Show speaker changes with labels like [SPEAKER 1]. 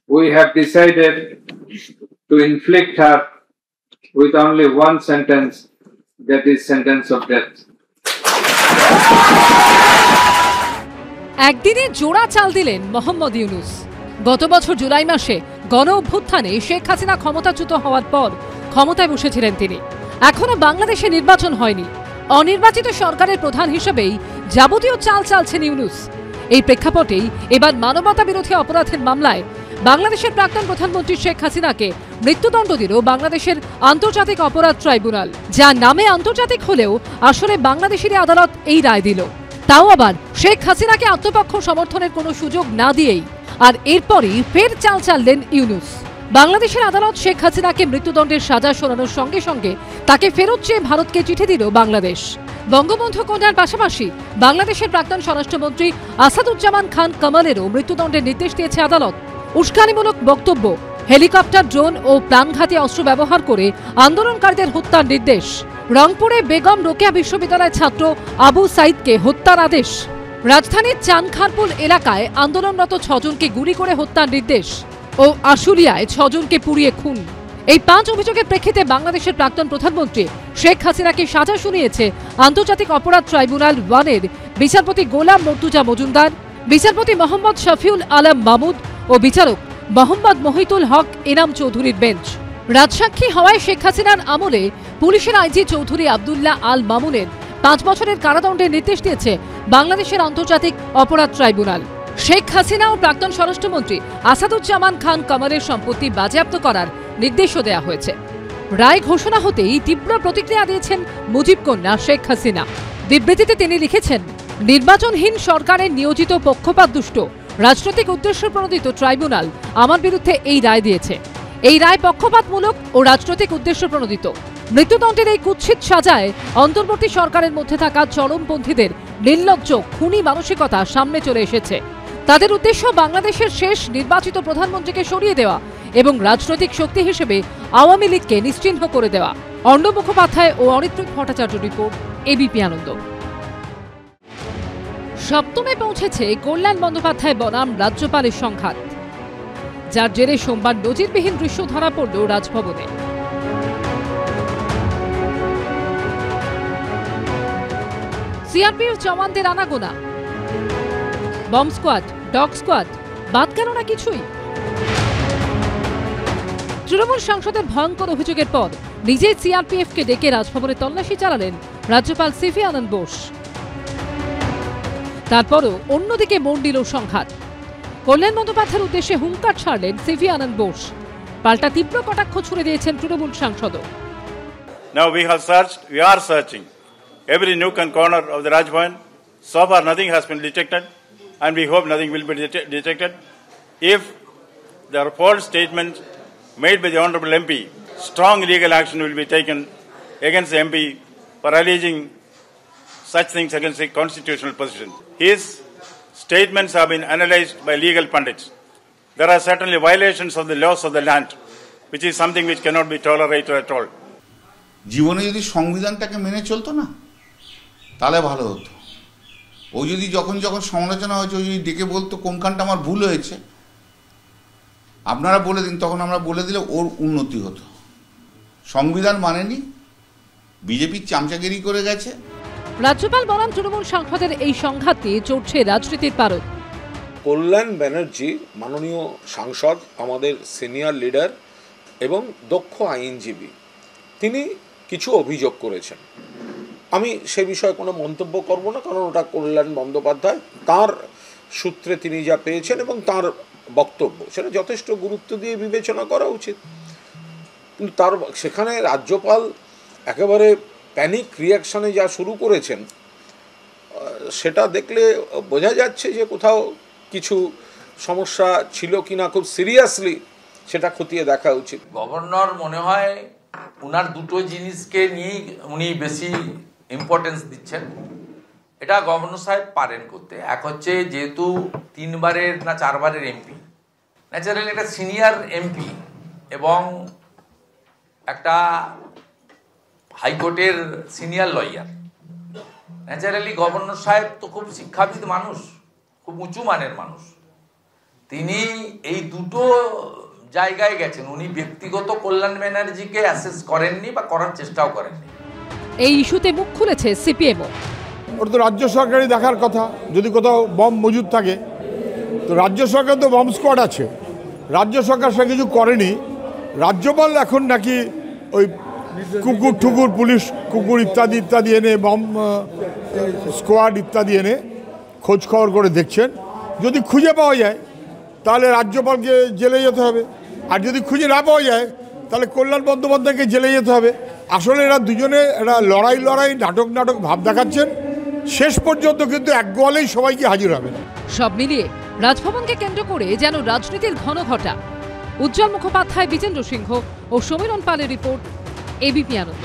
[SPEAKER 1] we have decided to inflict her with only one sentence, that is sentence of death.
[SPEAKER 2] একদিনে জোড়া চাল দিলেন মোহাম্মদ ইউনূস। গত বছর জুলাই মাসে গণ অভ্যুত্থানে শেখ হাসিনা ক্ষমতাচ্যুত হওয়ার পর ক্ষমতায় বসেছিলেন তিনি। এখনো বাংলাদেশে নির্বাচন হয়নি, অনির্বাচিত সরকারের প্রধান হিসেবেই যাবতীয় চাল চালছেন ইউনূস। এই প্রেক্ষাপটেই এবার মানবতা বিরোধী অপরাধের মামলায় বাংলাদেশের প্রাক্তন প্রধানমন্ত্রী শেখ হাসিনাকে মৃত্যুদণ্ড দিল বাংলাদেশের আন্তর্জাতিক অপরাধ ট্রাইব্যুনাল। যা নামে আন্তর্জাতিক হলেও আসলে বাংলাদেশেরই আদালত এই রায় দিল, তাও আবার শেখ হাসিনাকে আত্মপক্ষ সমর্থনের কোনো সুযোগ না দিয়েই। আর এরপরই ফের চাল চাললেন ইউনূস। বাংলাদেশের আদালত শেখ হাসিনাকে মৃত্যুদণ্ডের সাজা শোনানোর সঙ্গে সঙ্গে তাকে ফেরত চেয়ে ভারতকে চিঠি দিল বাংলাদেশ। বঙ্গবন্ধু কন্যার পাশাপাশি বাংলাদেশের প্রাক্তন স্বরাষ্ট্রমন্ত্রী আসাদুজ্জামান খান কামালেরও মৃত্যুদণ্ডের নির্দেশ দিয়েছে আদালত। উস্কানিমূলক বক্তব্য, হেলিকপ্টার, ড্রোন ও প্রাণঘাতী অস্ত্র ব্যবহার করে আন্দোলনকারীদের হত্যার নির্দেশ, রংপুরে বেগম রোকেয়া বিশ্ববিদ্যালয়ের ছাত্র আবু সাইদকে হত্যার আদেশ, রাজধানীর চানখারপুল এলাকায় আন্দোলনরত 6 জনকে গুলি করে হত্যার নির্দেশ ও আশুলিয়ায় 6 জনকে পুড়িয়ে খুন। এই 5 অভিযোগের প্রেক্ষিতে বাংলাদেশের প্রাক্তন প্রধানমন্ত্রী শেখ হাসিনাকে সাজা শুনিয়েছে আন্তর্জাতিক অপরাধ ট্রাইব্যুনাল 1-এর বিচারপতি গোলাম মর্তুজা মজুমদার, বিচারপতি মোহাম্মদ শফিউল আলম মাহমুদ ও বিচারক মোহাম্মদ মহিতুল হক এনাম চৌধুরীর বেঞ্চ। রাজসাক্ষী হওয়ায় শেখ হাসিনার আমলে পুলিশের আইজি চৌধুরী আব্দুল্লাহ আল মামুনের 5 বছরের কারাদণ্ডের নির্দেশ দিয়েছে বাংলাদেশের আন্তর্জাতিক অপরাধ ট্রাইব্যুনাল। শেখ হাসিনা ও প্রাক্তন স্বরাষ্ট্রমন্ত্রী আসাদুজ্জামান খান কামালের সম্পত্তি বাজেয়াপ্ত করার নির্দেশও দেওয়া হয়েছে। রায় ঘোষণা হতেই তীব্র প্রতিক্রিয়া দিয়েছেন মুজিব কন্যা শেখ হাসিনা। বিবৃতিতে তিনি লিখেছেন, নির্বাচনহীন সরকারের নিয়োজিত পক্ষপাতদুষ্ট রাজনৈতিক উদ্দেশ্য প্রণোদিত ট্রাইব্যুনাল আমার বিরুদ্ধে এই রায় দিয়েছে। এই রায় পক্ষপাতমূলক ও রাজনৈতিক উদ্দেশ্য প্রণোদিত। মৃত্যুদণ্ডের এই কুৎসিত সাজায় অন্তর্বর্তী সরকারের মধ্যে থাকা চরমপন্থীদের নির্লজ্জ খুনি মানসিকতা সামনে চলে এসেছে। তাদের উদ্দেশ্য বাংলাদেশের শেষ নির্বাচিত প্রধানমন্ত্রীকে সরিয়ে দেওয়া এবং রাজনৈতিক শক্তি হিসেবে আওয়ামী লীগকে নিশ্চিহ্ন করে দেওয়া। অর্ণব মুখোপাধ্যায় ও অনিত্রিক ভট্টাচার্য রিপোর্ট, এবিপি আনন্দ। সপ্তমে পৌঁছেছে কল্যাণ বন্দ্যোপাধ্যায় বনাম রাজ্যপালের সংঘাত, যার জেরে সোমবার নজিরবিহীন দৃশ্য ধরা পড়ল রাজভবনে। সিআরপিএফ জওয়ানদের আনাগোনা, বম্ব স্কোয়াড, ডগ স্কোয়াড, বাদ গেল না কিছুই। তৃণমূল সাংসদের ভয়ঙ্কর অভিযোগের পর নিজেই সিআরপিএফকে ডেকে রাজভবনে তল্লাশি চালালেন রাজ্যপাল সিভি আনন্দ বোস। তারপরও অন্যদিকে মোড় নিল সংঘাত। কল্যাণ বন্দ্যোপাধ্যায়ের উদ্দেশ্যে হুঙ্কার ছাড়লেন সিভি আনন্দ বোস। পাল্টা তীব্র কটাক্ষ ছুড়ে দিয়েছেন Trinamool সাংসদও।
[SPEAKER 3] Now we are searching every nook and corner of the Raj Bhavan. So far nothing has been detected and we hope nothing will be detected. If there are false statements made by the Honorable MP, strong legal action will be taken against the MP for alleging such things against the constitutional position. His statements have been analyzed by legal pundits. There are certainly violations of the laws of the land, which is something which cannot be tolerated at all.
[SPEAKER 4] জীবনে যদি সংবিধানটাকে মেনে চলতো না তাহলে ভালো হতো। ও যদি যখন যখন সমালোচনা হয়েছে ও যদি ডেকে বলতো কোনখানটা আমার ভুল হয়েছে আপনারা বলে দিন, তখন আমরা বলে দিলে ওর উন্নতি হতো। সংবিধান মানেনি, বিজেপি চামচাগিরি করে গেছে।
[SPEAKER 2] রাজ্যপাল বনাম তৃণমূল সাংসদের এই সংঘাতে চড়ছে রাজনীতির পারদ।
[SPEAKER 5] কল্যাণ ব্যানার্জি মাননীয় সাংসদ, আমাদের সিনিয়র লিডার এবং দক্ষ আইনজীবী, তিনি কিছু অভিযোগ করেছেন। আমি সে বিষয়ে কোনো মন্তব্য করব না, কারণ ওটা কল্যাণ বন্দ্যোপাধ্যায় তার সূত্রে তিনি যা পেয়েছেন এবং তার বক্তব্য সেটা যথেষ্ট গুরুত্ব দিয়ে বিবেচনা করা উচিত। কিন্তু তার সেখানে রাজ্যপাল একেবারে প্যানিক রিয়াকশনে যা শুরু করেছেন সেটা দেখলে বোঝা যাচ্ছে যে কোথাও কিছু সমস্যা ছিল কিনা খুব সিরিয়াসলি সেটা খতিয়ে দেখা উচিত।
[SPEAKER 6] গভর্নর মনে হয় উনার দুটো জিনিসকে নিয়েই উনি বেশি ইম্পর্টেন্স দিচ্ছেন। এটা গভর্নর সাহেব পারেন করতে। এক হচ্ছে যেহেতু 3 বারের না 4 বারের এমপি, ন্যাচারালি একটা সিনিয়র এমপি এবং একটা হাইকোর্টের সিনিয়র লয়ার, ন্যাচারালি গভর্নর সাহেব তো খুব শিক্ষাবিদ মানুষ, খুব উঁচু মানের মানুষ। তিনি এই দুটো জায়গায় গেছেন, উনি ব্যক্তিগত কল্যাণ ব্যানার্জিকে অ্যাসেস করেননি বা করার চেষ্টাও করেননি।
[SPEAKER 2] এই ইস্যুতে মুখ খুলেছে সিপিএমও।
[SPEAKER 7] ওটা তো রাজ্য সরকারই দেখার কথা, যদি কোথাও বম মজুদ থাকে তো রাজ্য সরকার তো বম স্কোয়াড আছে, রাজ্য সরকার সে কিছু করেনি। রাজ্যপাল এখন নাকি ওই কুকুর ঠুকুর, পুলিশ কুকুর ইত্যাদি ইত্যাদি এনে, বম স্কোয়াড ইত্যাদি এনে খোঁজ খবর করে দেখছেন। যদি খুঁজে পাওয়া যায় তাহলে রাজ্যপালকে জেলে যেতে হবে, আর যদি খুঁজে না পাওয়া যায় তাহলে কল্যাণ বন্দ্যোপাধ্যায়কে জেলে যেতে হবে। আসলে এরা দুজনে এরা লড়াই নাটক ভাব দেখাচ্ছেন, শেষ পর্যন্ত কিন্তু এক গোয়ালেই সবাইকে হাজির হবে।
[SPEAKER 2] সব মিলিয়ে রাজভবনকে কেন্দ্র করে যেন রাজনীতির ঘন ঘটা। উজ্জ্বল মুখোপাধ্যায়, বিজেন্দ্র সিংহ ও সমীরণ পালের রিপোর্ট, এবিপি আনন্দ।